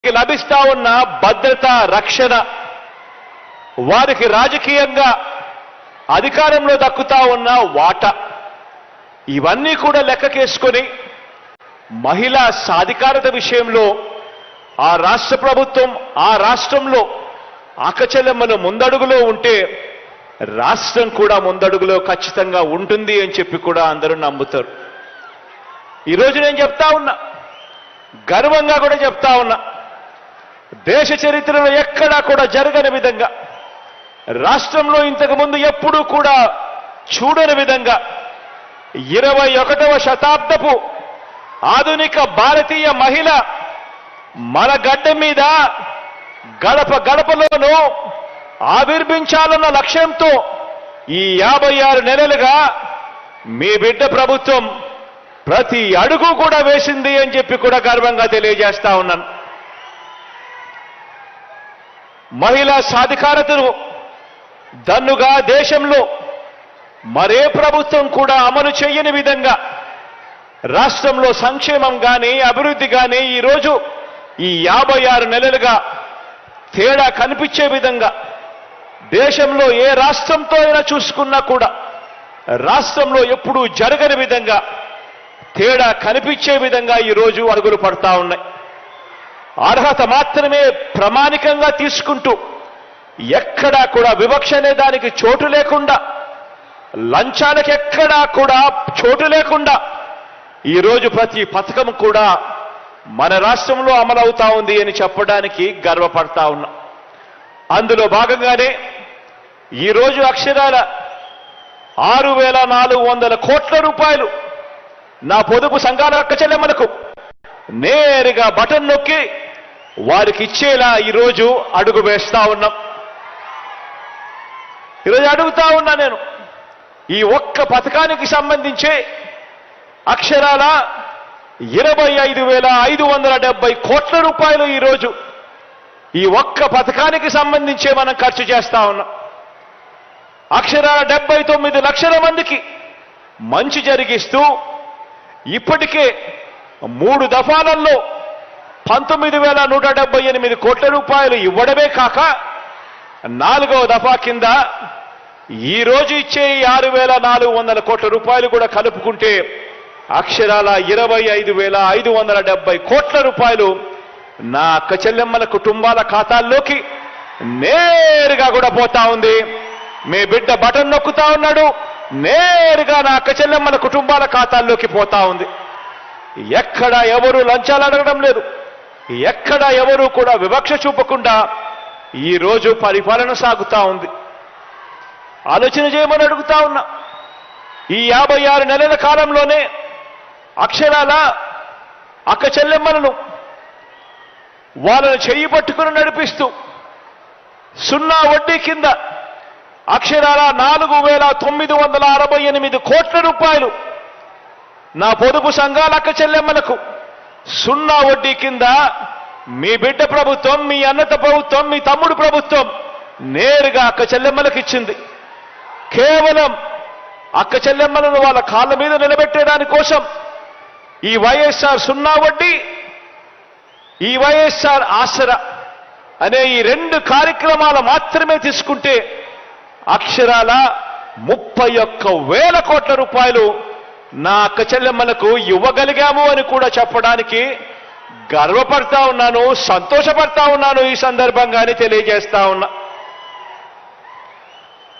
లభిస్తా ఉన్న భద్రత రక్షణ వారికి రాజకీయంగా అధికారంలో దక్కుతా ఉన్న వాటా ఇవన్నీ కూడా లెక్కకేసుకొని మహిళా సాధికారత విషయంలో ఆ రాష్ట్ర ప్రభుత్వం ఆ రాష్ట్రంలో అక్కచెల్లెమ్మలు ముందడుగులో ఉంటే రాష్ట్రం కూడా ముందడుగులో ఖచ్చితంగా ఉంటుంది అని చెప్పి కూడా అందరూ నమ్ముతారు. ఈరోజు నేను చెప్తా ఉన్నా, గర్వంగా కూడా చెప్తా ఉన్నా, దేశ చరిత్రలో ఎక్కడా కూడా జరగని విధంగా రాష్ట్రంలో ఇంతకు ముందు ఎప్పుడూ కూడా చూడని విధంగా 21వ శతాబ్దపు ఆధునిక భారతీయ మహిళ మన గడ్డ మీద గడప గడపలోనూ ఆవిర్భించాలన్న లక్ష్యంతో ఈ 56 నెలలుగా మీ బిడ్డ ప్రభుత్వం ప్రతి అడుగు కూడా వేసింది అని చెప్పి కూడా గర్వంగా తెలియజేస్తా ఉన్నాను. మహిళా సాధికారతను దన్నుగా దేశంలో మరే ప్రభుత్వం కూడా అమలు చేయని విధంగా రాష్ట్రంలో సంక్షేమం కానీ అభివృద్ధి కానీ ఈరోజు ఈ 56 నెలలుగా తేడా కనిపించే విధంగా దేశంలో ఏ రాష్ట్రంతో అయినా చూసుకున్నా కూడా రాష్ట్రంలో ఎప్పుడూ జరగని విధంగా తేడా కనిపించే విధంగా ఈరోజు అడుగులు పడతా ఉన్నాయి. అర్హత మాత్రమే ప్రామాణికంగా తీసుకుంటూ ఎక్కడా కూడా వివక్ష అనే దానికి చోటు లేకుండా, లంచాలకు ఎక్కడా కూడా చోటు లేకుండా ఈరోజు ప్రతి పథకం కూడా మన రాష్ట్రంలో అమలవుతా ఉంది అని చెప్పడానికి గర్వపడతా ఉన్నా. అందులో భాగంగానే ఈరోజు అక్షరాల 6,400 కోట్ల రూపాయలు నా పొదుపు సంఘాల అక్కచెల్లెమ్మలకు నేరుగా బటన్ నొక్కి వారికి ఇచ్చేలా ఈరోజు అడుగు వేస్తా ఉన్నాం. ఈరోజు అడుగుతా ఉన్నా నేను, ఈ ఒక్క పథకానికి సంబంధించి అక్షరాల 25,570 కోట్ల రూపాయలు ఈరోజు ఈ ఒక్క పథకానికి సంబంధించే మనం ఖర్చు చేస్తా ఉన్నాం. అక్షరాల 79 లక్షల మందికి మంచి జరిగిస్తూ ఇప్పటికే 3 దఫాలలో 19,178 కోట్ల రూపాయలు ఇవ్వడమే కాక 4వ దఫా కింద ఈరోజు ఇచ్చే 6,400 కోట్ల రూపాయలు కూడా కలుపుకుంటే అక్షరాల 25,570 కోట్ల రూపాయలు నా అక్క చెల్లెమ్మల కుటుంబాల ఖాతాల్లోకి నేరుగా కూడా పోతా ఉంది. మీ బిడ్డ బటన్ నొక్కుతా ఉన్నాడు, నేరుగా నా అక్క చెల్లెమ్మల కుటుంబాల ఖాతాల్లోకి పోతా ఉంది. ఎక్కడ ఎవరు లంచాలు అడగడం లేదు, ఎక్కడ ఎవరు కూడా వివక్ష చూపకుండా ఈరోజు పరిపాలన సాగుతా ఉంది. ఆలోచన చేయమని అడుగుతా ఉన్నా. ఈ 56 నెలల కాలంలోనే అక్షరాల అక్క చెల్లెమ్మలను వాళ్ళను చెయ్యి పట్టుకుని నడిపిస్తూ 0 వడ్డీ కింద అక్షరాల 4,968 కోట్ల రూపాయలు నా పొదుపు సంఘాల అక్క చెల్లెమ్మలకు 0 వడ్డీ కింద మీ బిడ్డ ప్రభుత్వం, మీ అన్నత ప్రభుత్వం, మీ తమ్ముడు ప్రభుత్వం నేరుగా అక్క చెల్లెమ్మలకు ఇచ్చింది. కేవలం అక్క చెల్లెమ్మలను వాళ్ళ కాళ్ళ మీద నిలబెట్టేదాని కోసం ఈ వైఎస్ఆర్ 0 వడ్డీ, ఈ వైఎస్ఆర్ ఆసరా అనే ఈ 2 కార్యక్రమాలు మాత్రమే తీసుకుంటే అక్షరాల 31,000 కోట్ల రూపాయలు నా అక్క చెల్లెమ్మలకు ఇవ్వగలిగాము అని కూడా చెప్పడానికి గర్వపడతా ఉన్నాను, సంతోషపడతా ఉన్నాను. ఈ సందర్భంగానే తెలియజేస్తా ఉన్నా.